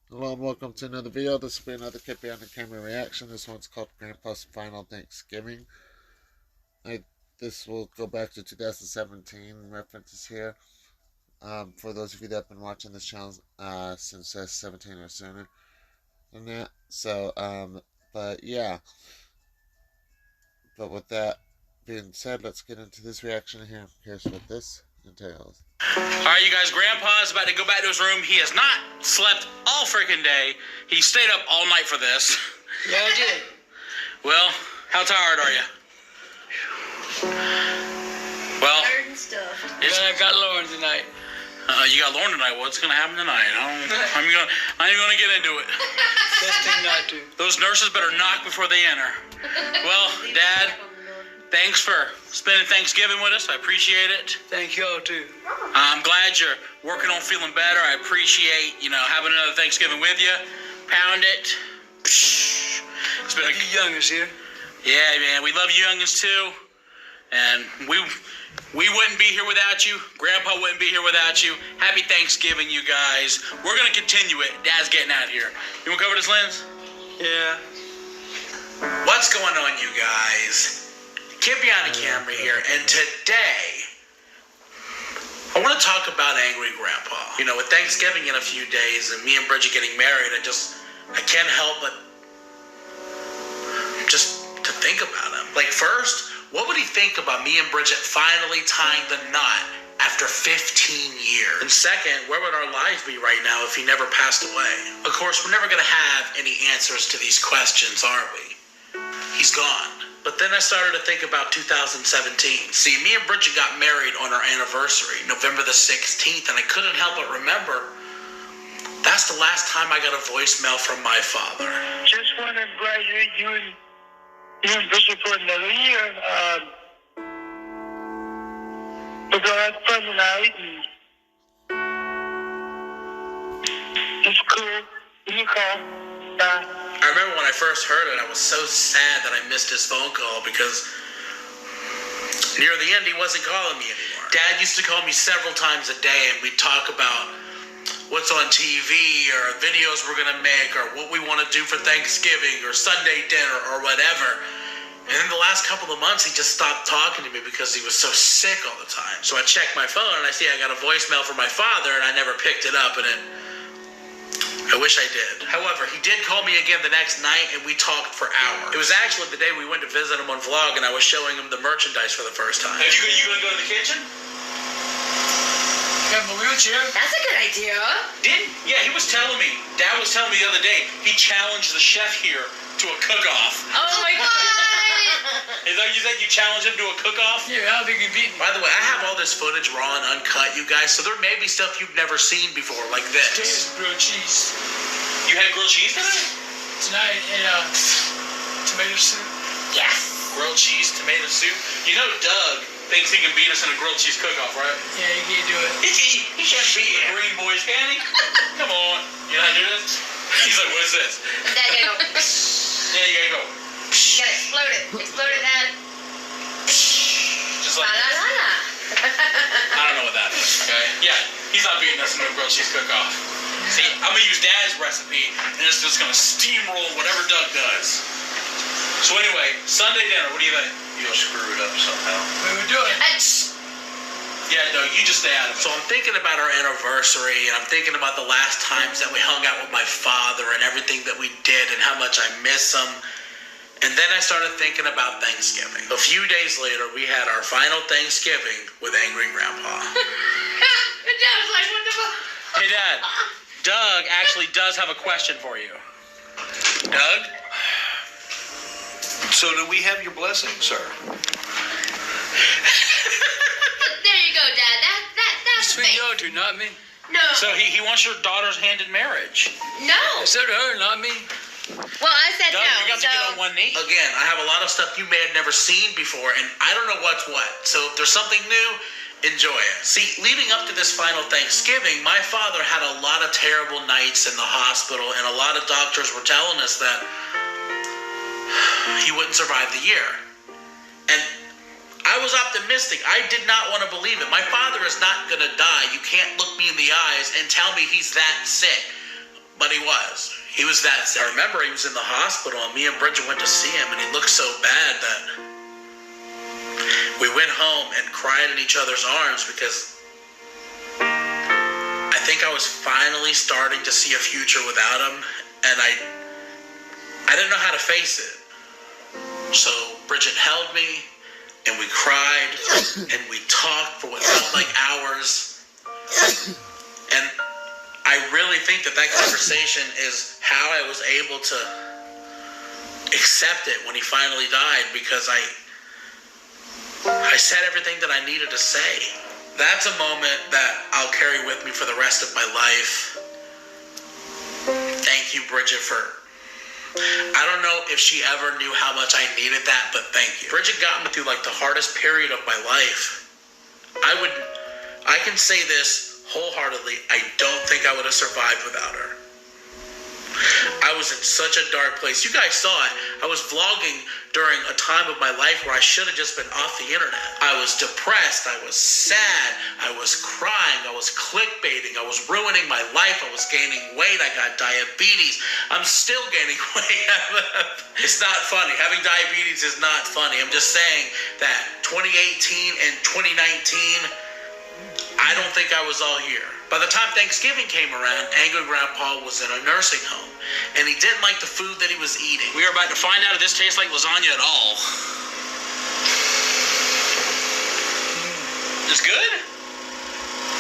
Hello and welcome to another video. This will be another Kid Behind the Camera reaction. This one's called Grandpa's Final Thanksgiving. This will go back to 2017 references here. For those of you that have been watching this channel since 17 or sooner than that. So, but yeah. But with that being said, let's get into this reaction here. Here's what this entails. Alright, you guys, Grandpa's about to go back to his room. He has not slept all freaking day. He stayed up all night for this. Yeah, I did. Well, how tired are you? Well, Tired and stuff. I got Lauren tonight. You got Lauren tonight. What's gonna happen tonight? I ain't gonna get into it. Best thing not to. Those nurses better knock before they enter. Well, Dad, thanks for spending Thanksgiving with us. I appreciate it. Thank y'all too. I'm glad you're working on feeling better. I appreciate, having another Thanksgiving with you. Pound it. Psh. It's been The youngest here. Yeah, man. We love you youngins too. And we wouldn't be here without you. Grandpa wouldn't be here without you. Happy Thanksgiving, you guys. We're going to continue it. Dad's getting out of here. You want to cover this lens? Yeah. What's going on, you guys? Kid Behind the Camera here, and today I want to talk about Angry Grandpa. With Thanksgiving in a few days and me and Bridget getting married, I can't help but just to think about him. Like, first, what would he think about me and Bridget finally tying the knot after 15 years? And second, where would our lives be right now if he never passed away? Of course, we're never going to have any answers to these questions, are we? He's gone. But then I started to think about 2017. See, me and Bridget got married on our anniversary, November the 16th, and I couldn't help but remember that's the last time I got a voicemail from my father. Just want to graduate you and Bishop for another year. We're going to have fun tonight. It's cool. You can call. Bye. I remember when I first heard it, I was so sad that I missed his phone call because near the end, he wasn't calling me anymore. Dad used to call me several times a day, and we'd talk about what's on TV or videos we're going to make or what we want to do for Thanksgiving or Sunday dinner or whatever. And in the last couple of months, he just stopped talking to me because he was so sick all the time. So I checked my phone, and I see I got a voicemail from my father, and I never picked it up, and I wish I did. However, he did call me again the next night, and we talked for hours. It was actually the day we went to visit him on vlog, and I was showing him the merchandise for the first time. You gonna go to the kitchen? Have a wheelchair. That's a good idea. Yeah, he was telling me. Dad was telling me the other day, he challenged the chef here to a cook-off. Oh my god! Is that you said you challenged him to a cook-off? Yeah, I don't think you beat me. By the way, I have all this footage raw and uncut, you guys, so there may be stuff you've never seen before, like this. Today's grilled cheese. You had grilled cheese today? Tonight and tomato soup. Yes. Grilled cheese, tomato soup. You know Doug thinks he can beat us in a grilled cheese cook-off, right? Yeah, you can't do it. He can't beat Green Boys, can he? Come on. You know how to do this? He's like, what is this? Dad, you go. Yeah, you gotta go. You gotta explode it. Explode it, Dad. Just La like la la la. I don't know what that is, okay? Yeah, he's not beating us in a grilled cheese cook-off. See, I'm gonna use Dad's recipe, and it's just gonna steamroll whatever Doug does. So anyway, Sunday dinner, what do you think? You'll screw it up somehow. We would do it. Yeah, Doug, you just stay out of it. So I'm thinking about our anniversary, and I'm thinking about the last times that we hung out with my father and everything that we did and how much I miss him. And then I started thinking about Thanksgiving. A few days later, we had our final Thanksgiving with Angry Grandpa. And Dad was like, what the fuck? Hey, Dad, Doug actually does have a question for you. Doug? So do we have your blessing, sir? There you go, Dad. That's the Sweet thing. y'all two, not me. No. So he wants your daughter's hand in marriage. No. I said to her, not me. Well, I said Doug, no. you got to get on one knee. Again, I have a lot of stuff you may have never seen before, and I don't know what's what. So if there's something new, enjoy it. See, leading up to this final Thanksgiving, my father had a lot of terrible nights in the hospital, and a lot of doctors were telling us that he wouldn't survive the year. And I was optimistic. I did not want to believe it. My father is not going to die. You can't look me in the eyes and tell me he's that sick. but he was. He was that sick. I remember he was in the hospital, and me and Bridget went to see him, and he looked so bad that we went home and cried in each other's arms because I think I was finally starting to see a future without him, and I didn't know how to face it. So Bridget held me, and we cried, and we talked for what felt like hours, and I really think that conversation is how I was able to accept it when he finally died, because I said everything that I needed to say. That's a moment that I'll carry with me for the rest of my life. Thank you, Bridget, I don't know if she ever knew how much I needed that, but thank you. Bridget got me through like the hardest period of my life. I can say this wholeheartedly, I don't think I would have survived without her. I was in such a dark place. You guys saw it. I was vlogging during a time of my life where I should have just been off the internet. I was depressed. I was sad. I was crying. I was clickbaiting. I was ruining my life. I was gaining weight. I got diabetes. I'm still gaining weight. It's not funny. Having diabetes is not funny. I'm just saying that 2018 and 2019, I don't think I was all here. By the time Thanksgiving came around, Angry Grandpa was in a nursing home, and he didn't like the food that he was eating. We are about to find out if this tastes like lasagna at all. It's good?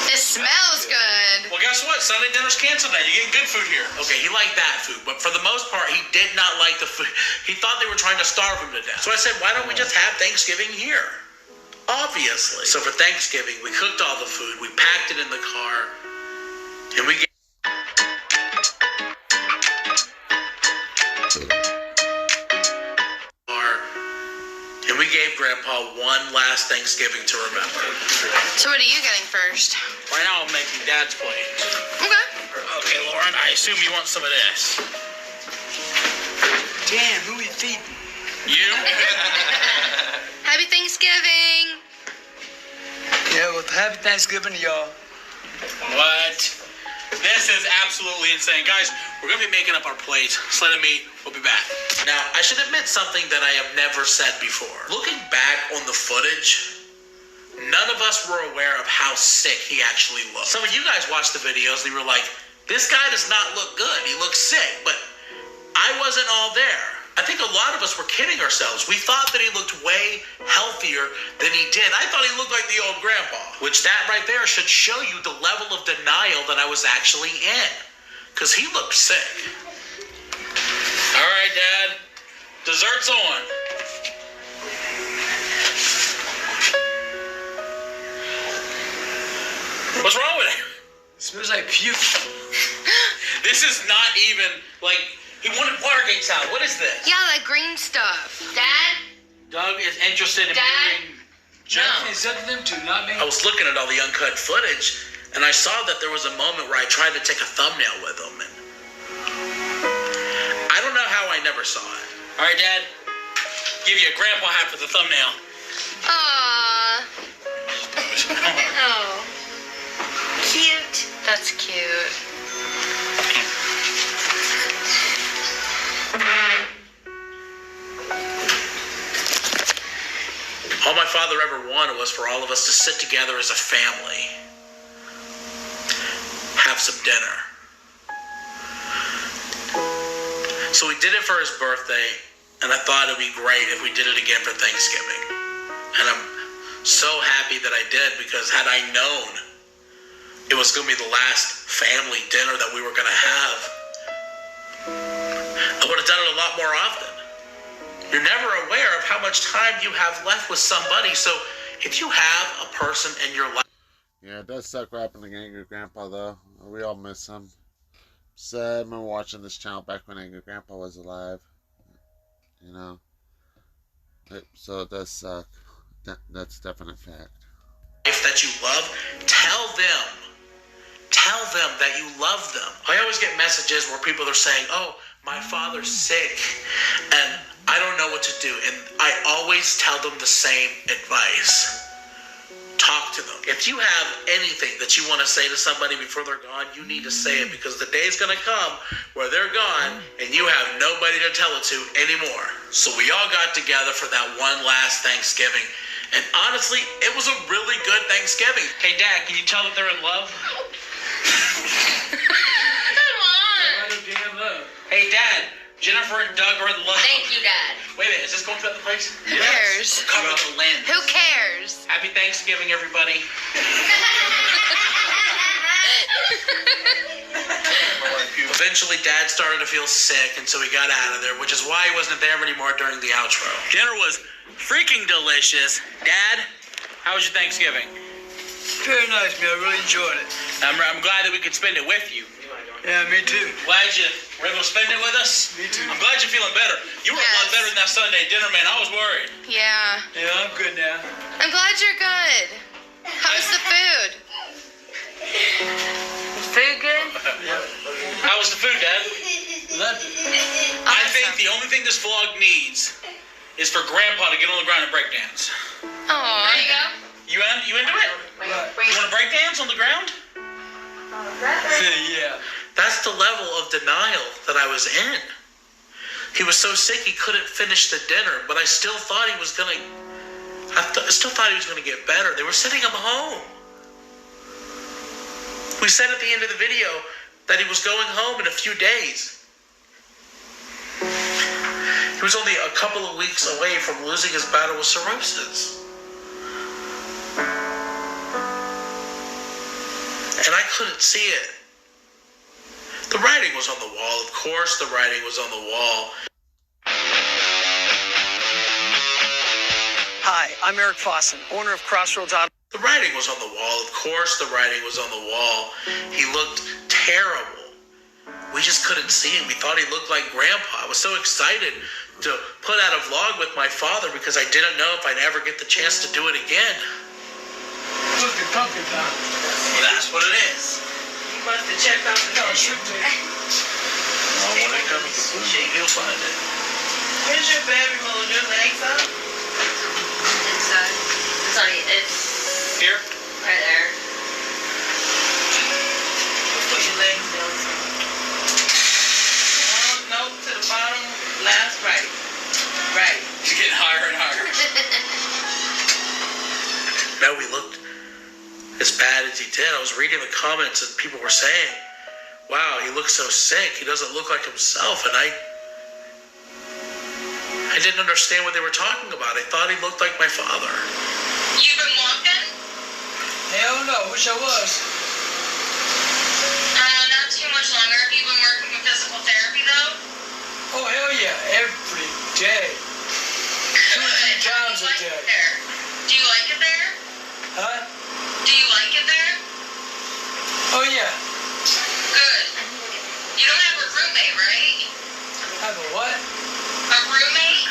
It smells good. Well, guess what? Sunday dinner's canceled now. You're getting good food here. Okay, he liked that food, but for the most part, he did not like the food. He thought they were trying to starve him to death. So I said, why don't we just have Thanksgiving here? Obviously. So for Thanksgiving, we cooked all the food, we packed it in the car, and we gave Grandpa one last Thanksgiving to remember. So what are you getting first? Right now I'm making Dad's plate. Okay. Okay, Lauren, I assume you want some of this. Damn, who are you feeding? You? Happy Thanksgiving. Yeah, well, happy Thanksgiving to y'all. What? This is absolutely insane. Guys, we're going to be making up our plates. Just let it meet. We'll be back. Now, I should admit something that I have never said before. Looking back on the footage, none of us were aware of how sick he actually looked. Some of you guys watched the videos and you were like, this guy does not look good. He looks sick. But I wasn't all there. I think a lot of us were kidding ourselves. We thought that he looked way healthier than he did. I thought he looked like the old grandpa, which that right there should show you the level of denial that I was actually in, because he looked sick. All right, Dad, dessert's on. What's wrong with it? It smells like puke. This is not even like... He wanted Watergate salad. What is this? Yeah, that green stuff. Dad? Doug is interested in Dad? marrying Joan. It's up to them two, not me. I was looking at all the uncut footage, and I saw that there was a moment where I tried to take a thumbnail with him, and I don't know how I never saw it. All right, Dad. Give you a grandpa hat for the thumbnail. Aww. Oh. Cute. That's cute. All my father ever wanted was for all of us to sit together as a family, have some dinner. So we did it for his birthday, and I thought it'd be great if we did it again for Thanksgiving. And I'm so happy that I did, because had I known it was going to be the last family dinner that we were going to have, I would have done it a lot more often. You're never aware of how much time you have left with somebody. So if you have a person in your life... Yeah, it does suck rapping the Angry Grandpa, though. We all miss him. So I remember watching this channel back when Angry Grandpa was alive. You know? So it does suck. That's a definite fact. If that you love, tell them. Tell them that you love them. I always get messages where people are saying, oh, my father's sick, and I don't know what to do. And I always tell them the same advice. talk to them. If you have anything that you want to say to somebody before they're gone, you need to say it, because the day's going to come where they're gone and you have nobody to tell it to anymore. So we all got together for that one last Thanksgiving. And honestly, it was a really good Thanksgiving. Hey, Dad, can you tell that they're in love? Come on. Hey, Dad, Jennifer and Doug are in love. Thank you, Dad. Wait a minute, is this going to the place? Who cares? Cover the lens. Who cares? Happy Thanksgiving, everybody. Eventually, Dad started to feel sick, and so he got out of there, which is why he wasn't there anymore during the outro. Dinner was freaking delicious. Dad, how was your Thanksgiving? Very nice, man. I really enjoyed it. I'm glad that we could spend it with you. Yeah, me too. Glad you were able to spend it with us. Me too. I'm glad you're feeling better. You were a lot Yes. better than that Sunday dinner, man. I was worried. Yeah. Yeah, I'm good now. I'm glad you're good. How was the food? Food good? How was the food, Dad? Loved it. I think the only thing this vlog needs is for Grandpa to get on the ground and break dance. Aw. There you go. You into it? Right. You want to break dance on the ground? Yeah. That's the level of denial that I was in. He was so sick he couldn't finish the dinner, but I still thought he was gonna. I still thought he was gonna get better. They were sending him home. We said at the end of the video that he was going home in a few days. He was only a couple of weeks away from losing his battle with cirrhosis. And I couldn't see it. The writing was on the wall. Of course, the writing was on the wall. Hi, I'm Eric Fossen, owner of Crossroads Auto. The writing was on the wall. Of course, the writing was on the wall. He looked terrible. We just couldn't see him. We thought he looked like Grandpa. I was so excited to put out a vlog with my father because I didn't know if I'd ever get the chance to do it again. Look at pumpkin time. Well, that's what it is. You must have checked out the country. Well, when it comes to sushi, he'll find it. Where's your baby move? Your legs up? It's Here? right there. Put your legs down. No, to the bottom. Last right. Right. It's getting higher and higher. No, he looked as bad as he did. I was reading the comments and people were saying, wow, he looks so sick. He doesn't look like himself. And I didn't understand what they were talking about. I thought he looked like my father. You been walking? Hell no, wish I was. Not too much longer. Have you been working with physical therapy though? Oh, hell yeah, every day. 2 or 3 times a day. Do you like it there? Huh? Do you like it there? Oh, yeah. Good. You don't have a roommate, right? Have a what? A roommate?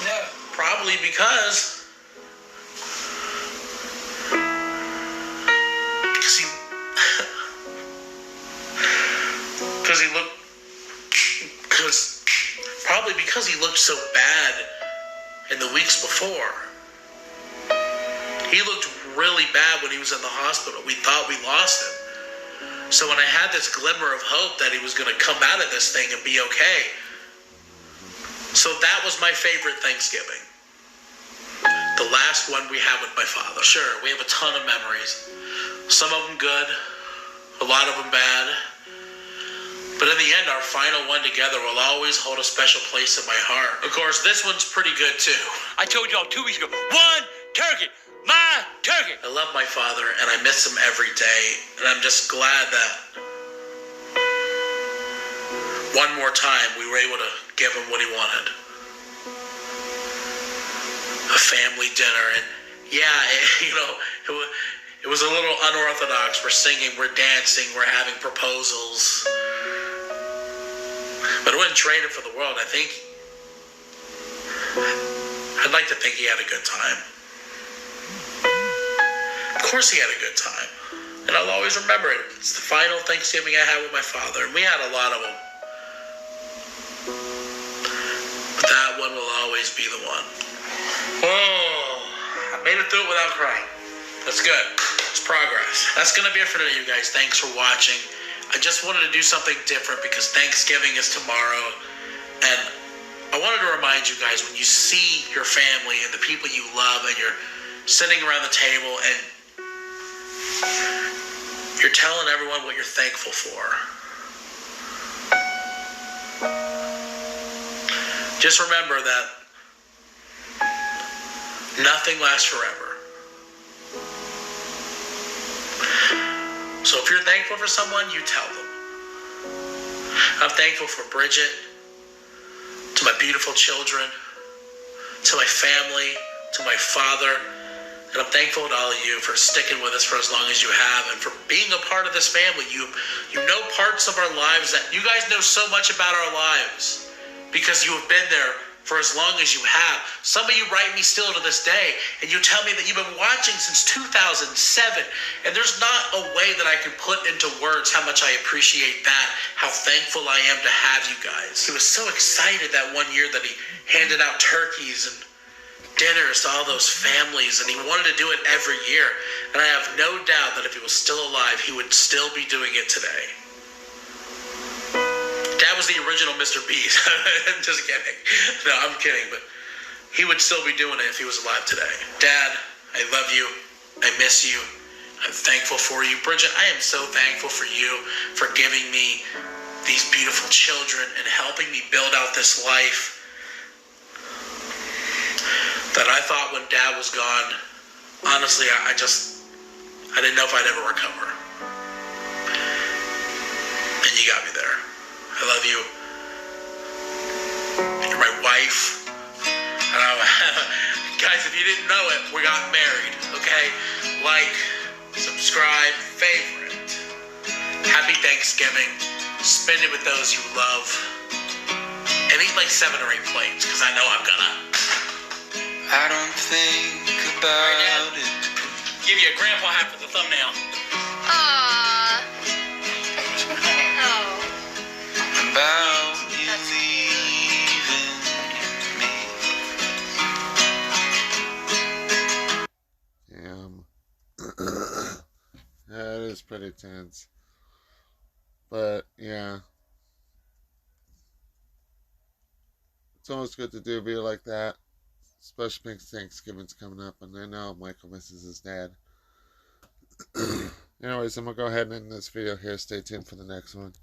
No. Probably because he looked so bad in the weeks before. He looked really bad when he was in the hospital. We thought we lost him. So when I had this glimmer of hope that he was going to come out of this thing and be okay. So that was my favorite Thanksgiving. The last one we had with my father. Sure, we have a ton of memories. Some of them good, a lot of them bad. But in the end, our final one together will always hold a special place in my heart. Of course, this one's pretty good too. I told y'all 2 weeks ago, one turkey, my turkey. I love my father and I miss him every day. And I'm just glad that one more time we were able to give him what he wanted. A family dinner. And yeah, it was a little unorthodox. We're singing, we're dancing, we're having proposals. But I wouldn't trade it for the world. I'd like to think he had a good time. Of course he had a good time. And I'll always remember it. It's the final Thanksgiving I had with my father. And we had a lot of them. But that one will always be the one. Oh, I made it through it without crying. That's good. It's progress. That's going to be it for today, you guys. Thanks for watching. I just wanted to do something different because Thanksgiving is tomorrow. And I wanted to remind you guys, when you see your family and the people you love and you're sitting around the table and you're telling everyone what you're thankful for, just remember that nothing lasts forever. So if you're thankful for someone, you tell them. I'm thankful for Bridget, to my beautiful children, to my family, to my father, and I'm thankful to all of you for sticking with us for as long as you have and for being a part of this family. You know parts of our lives that you guys know so much about our lives because you have been there for as long as you have. Some of you write me still to this day, and you tell me that you've been watching since 2007, and there's not a way that I can put into words how much I appreciate that, how thankful I am to have you guys. He was so excited that one year that he handed out turkeys and dinners to all those families, and he wanted to do it every year, and I have no doubt that if he was still alive, he would still be doing it today. Dad was the original Mr. Beast. Just kidding. No, I'm kidding, but he would still be doing it if he was alive today. Dad, I love you. I miss you. I'm thankful for you. Bridget, I am so thankful for you for giving me these beautiful children and helping me build out this life that I thought when Dad was gone, honestly, I didn't know if I'd ever recover. And you got me there. I love you. You're my wife. Guys, if you didn't know it, we got married, okay? Like, subscribe, favorite. Happy Thanksgiving. Spend it with those you love. And eat like 7 or 8 plates, because I know I'm gonna. I don't think about it. Give you a grandpa hat for the thumbnail. Aww. Oh. About you leaving me. Yeah, it is pretty tense. But, yeah. It's always good to do a video like that. Especially because Thanksgiving's coming up, and I know Michael misses his dad. Anyways, I'm going to go ahead and end this video here. Stay tuned for the next one.